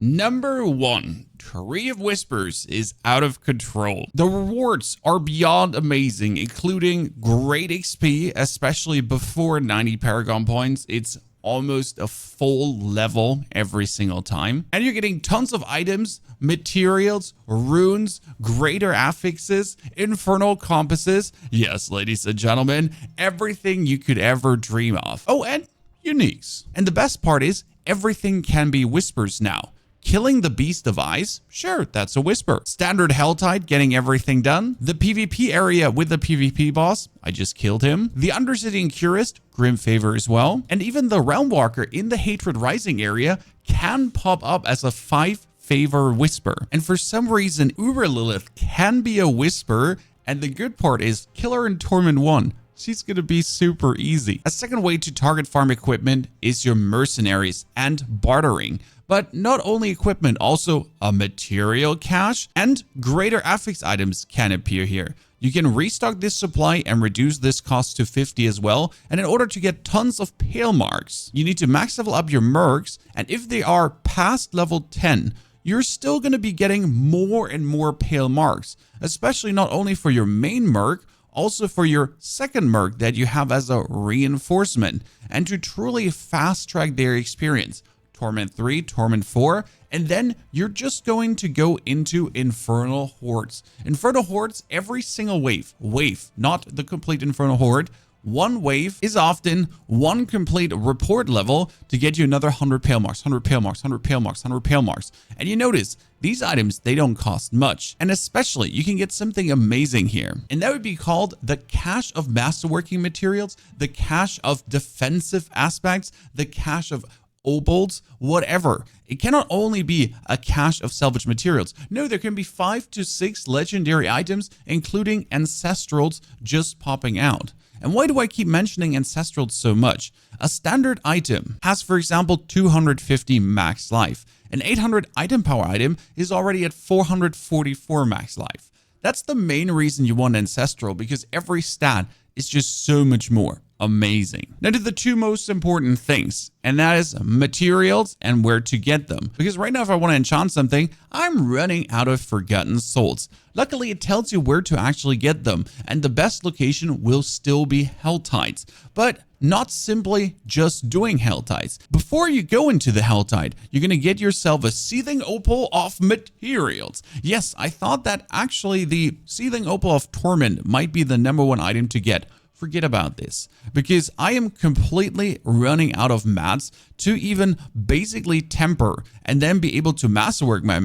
Number 1. Tree of Whispers is out of control. The rewards are beyond amazing, including great XP, especially before 90 Paragon Points. It's almost a full level every single time. And you're getting tons of items, materials, runes, greater affixes, infernal compasses. Yes, ladies and gentlemen, everything you could ever dream of. Oh, and uniques. And the best part is everything can be whispers now. Killing the Beast of Eyes? Sure, that's a whisper. Standard Helltide getting everything done. The PvP area with the PvP boss, I just killed him. The Undercity Incurist, Grim Favor as well. And even the Realmwalker in the Hatred Rising area can pop up as a 5 favor whisper. And for some reason, Uber Lilith can be a whisper. And the good part is Killer in Torment 1. She's going to be super easy. A second way to target farm equipment is your mercenaries and bartering. But not only equipment, also a material cache and greater affix items can appear here. You can restock this supply and reduce this cost to 50 as well. And in order to get tons of pale marks, you need to max level up your mercs. And if they are past level 10, you're still going to be getting more and more pale marks, especially not only for your main merc, also for your second merc that you have as a reinforcement, and to truly fast track their experience. Torment 3, Torment 4, and then you're just going to go into Infernal Hordes. Infernal Hordes, every single wave, not the complete Infernal Horde. One wave is often one complete report level to get you another 100 pale marks, 100 pale marks, 100 pale marks, 100 pale marks. And you notice these items, they don't cost much. And especially you can get something amazing here. And that would be called the cache of masterworking materials, the cache of defensive aspects, the cache of obolds, whatever. It cannot only be a cache of salvage materials. No, there can be 5 to 6 legendary items, including ancestrals just popping out. And why do I keep mentioning ancestrals so much? A standard item has, for example, 250 max life. An 800 item power item is already at 444 max life. That's the main reason you want ancestral, because every stat is just so much more amazing. Now to the two most important things, and that is materials and where to get them. Because right now, if I want to enchant something, I'm running out of Forgotten Souls. Luckily, it tells you where to actually get them, and the best location will still be Helltides, but not simply just doing Helltides. Before you go into the Helltide, you're going to get yourself a Seething Opal of Materials. Yes, I thought that actually the Seething Opal of Torment might be the #1 item to get. Forget about this, because I am completely running out of mats to even basically temper and then be able to masterwork my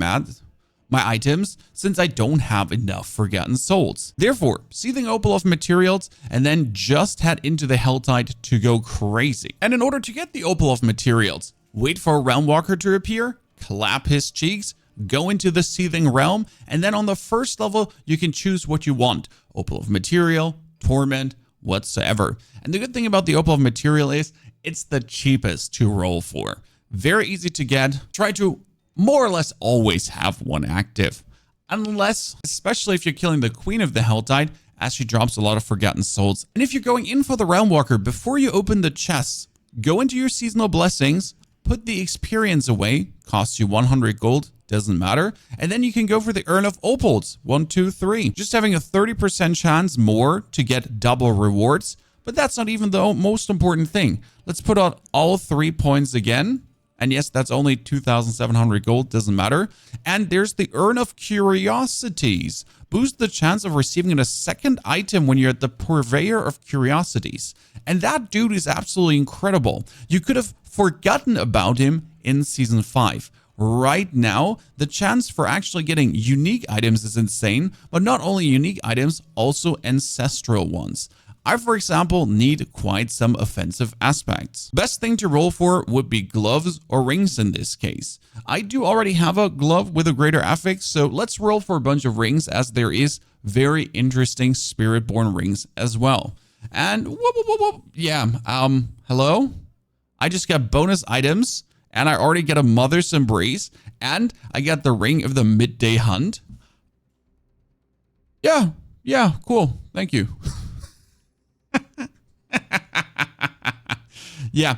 items, since I don't have enough Forgotten Souls. Therefore, Seething Opal of Materials, and then just head into the Helltide to go crazy. And in order to get the Opal of Materials, wait for a Realmwalker to appear, clap his cheeks, go into the Seething Realm, and then on the first level, you can choose what you want. Opal of Material, Torment, whatsoever. And the good thing about the Opal of Material is it's the cheapest to roll for. Very easy to get. Try to more or less always have one active. Unless, especially if you're killing the Queen of the Helltide, as she drops a lot of Forgotten Souls. And if you're going in for the Realmwalker, before you open the chests, go into your Seasonal Blessings, put the experience away, costs you 100 gold, doesn't matter. And then you can go for the Urn of Opals, 1, 2, 3. Just having a 30% chance more to get double rewards. But that's not even the most important thing. Let's put out all 3 points again. And yes, that's only 2,700 gold, doesn't matter. And there's the Urn of Curiosities. Boost the chance of receiving a second item when you're at the Purveyor of Curiosities. And that dude is absolutely incredible. You could have forgotten about him in Season 5. Right now, the chance for actually getting unique items is insane, but not only unique items, also ancestral ones. I, for example, need quite some offensive aspects. Best thing to roll for would be gloves or rings in this case. I do already have a glove with a greater affix, so let's roll for a bunch of rings, as there is very interesting Spiritborn rings as well. And whoop, whoop, whoop. Yeah, hello? I just got bonus items, and I already get a Mother's Embrace, and I got the Ring of the Midday Hunt. Yeah, cool. Thank you. Yeah.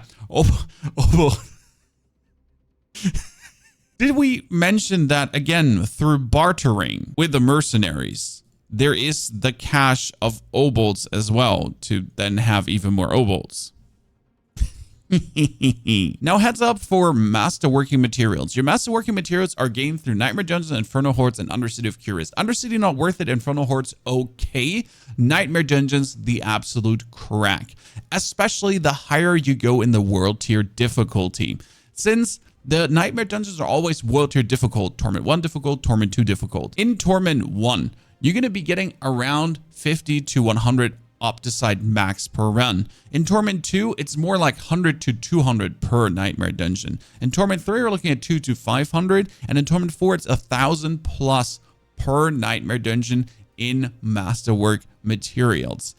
Did we mention that again through bartering with the mercenaries? There is the cache of obols as well to then have even more obols. Now heads up for Masterworking Materials. Your Masterworking Materials are gained through Nightmare Dungeons, Inferno Hordes, and Undercity of Curious. Undercity not worth it, Inferno Hordes okay. Nightmare Dungeons the absolute crack. Especially the higher you go in the world tier difficulty. Since the Nightmare Dungeons are always world tier difficult, Torment 1 difficult, Torment 2 difficult. In Torment 1, you're going to be getting around 50 to 100 Opticide max per run. In Torment 2, it's more like 100 to 200 per Nightmare Dungeon. In Torment 3, we're looking at 2 to 500. And in Torment 4, it's 1,000 plus per Nightmare Dungeon in Masterwork Materials.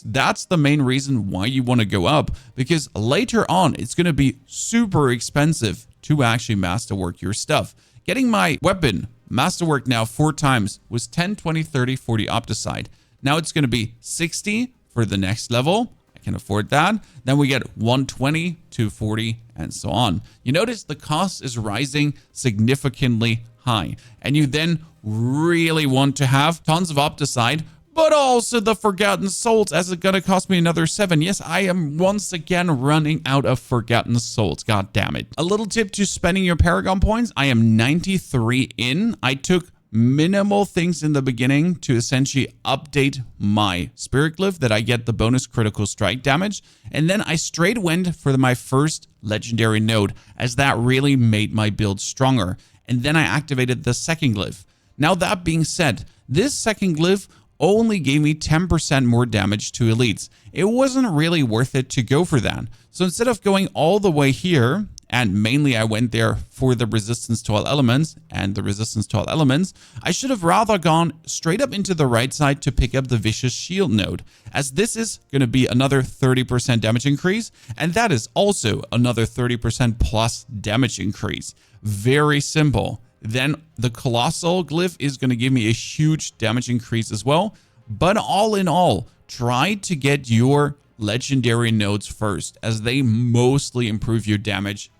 That's the main reason why you want to go up, because later on, it's going to be super expensive to actually masterwork your stuff. Getting my weapon masterwork now 4 times was 10, 20, 30, 40 Opticide. Now it's going to be 60 for the next level. I can afford that. Then we get 120, 240, and so on. You notice the cost is rising significantly high. And you then really want to have tons of Opticide, but also the Forgotten Souls, as it's going to cost me another 7. Yes, I am once again running out of Forgotten Souls. God damn it. A little tip to spending your Paragon Points. I am 93 in. I took minimal things in the beginning to essentially update my Spirit Glyph that I get the bonus critical strike damage. And then I straight went for my first legendary node, as that really made my build stronger. And then I activated the second glyph. Now that being said, this second glyph only gave me 10% more damage to elites. It wasn't really worth it to go for that. So instead of going all the way here, and mainly I went there for the resistance to all elements and the resistance to all elements, I should have rather gone straight up into the right side to pick up the vicious shield node, as this is going to be another 30% damage increase, and that is also another 30% plus damage increase. Very simple. Then the colossal glyph is going to give me a huge damage increase as well. But all in all, try to get your legendary nodes first, as they mostly improve your damage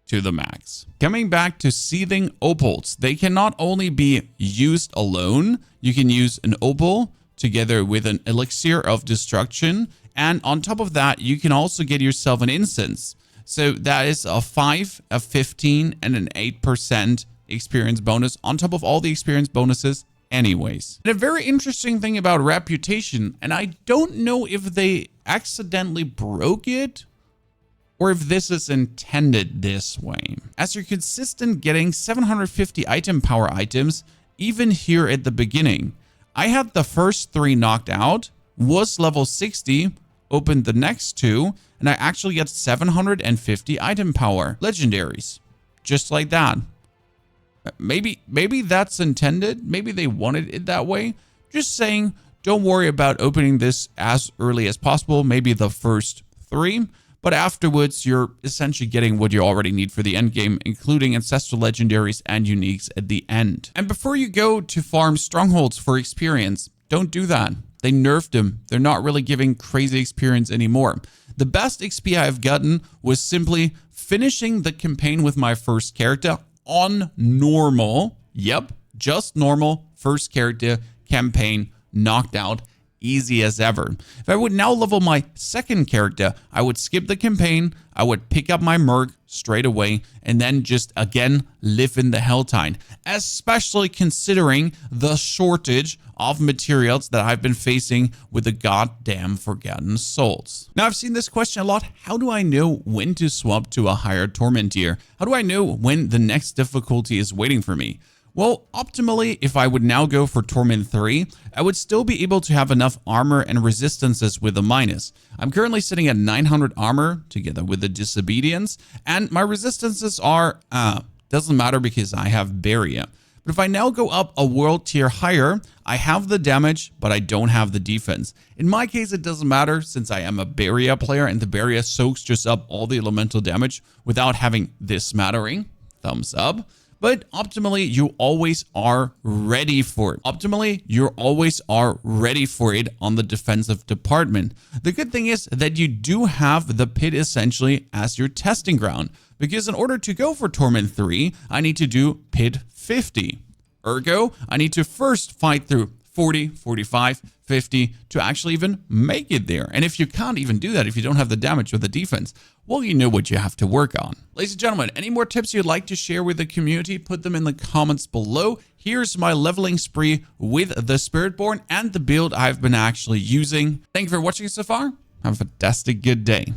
to the max. Coming back to seething opals, they can not only be used alone, you can use an opal together with an elixir of destruction, and on top of that, you can also get yourself an incense. So that is a 5, a 15, and an 8% experience bonus on top of all the experience bonuses anyways. And a very interesting thing about reputation, and I don't know if they accidentally broke it or if this is intended this way. As you're consistent getting 750 item power items, even here at the beginning. I had the first 3 knocked out, was level 60, opened the next 2, and I actually get 750 item power legendaries. Just like that. Maybe that's intended. Maybe they wanted it that way. Just saying, don't worry about opening this as early as possible. Maybe the first 3. But afterwards, you're essentially getting what you already need for the end game, including ancestral legendaries and uniques at the end. And before you go to farm strongholds for experience, don't do that. They nerfed them. They're not really giving crazy experience anymore. The best XP I've gotten was simply finishing the campaign with my first character on normal. Yep, just normal first character campaign, knocked out. Easy as ever. If I would now level my second character, I would skip the campaign, I would pick up my merc straight away, and then just again live in the Helltide, especially considering the shortage of materials that I've been facing with the goddamn Forgotten Souls. Now, I've seen this question a lot. How do I know when to swap to a higher torment tier? How do I know when the next difficulty is waiting for me? Well, optimally, if I would now go for Torment 3, I would still be able to have enough armor and resistances with a minus. I'm currently sitting at 900 armor together with the disobedience, and my resistances are, doesn't matter because I have barrier. But if I now go up a world tier higher, I have the damage, but I don't have the defense. In my case, it doesn't matter since I am a barrier player and the barrier soaks just up all the elemental damage without having this smattering. Thumbs up. But optimally, you always are ready for it. Optimally, you always are ready for it on the defensive department. The good thing is that you do have the pit essentially as your testing ground. because in order to go for Torment 3, I need to do Pit 50. Ergo, I need to first fight through 40, 45, 50 to actually even make it there. And if you can't even do that, if you don't have the damage or the defense, well, you know what you have to work on. Ladies and gentlemen, any more tips you'd like to share with the community, put them in the comments below. Here's my leveling spree with the Spiritborn and the build I've been actually using. Thank you for watching so far. Have a fantastic good day.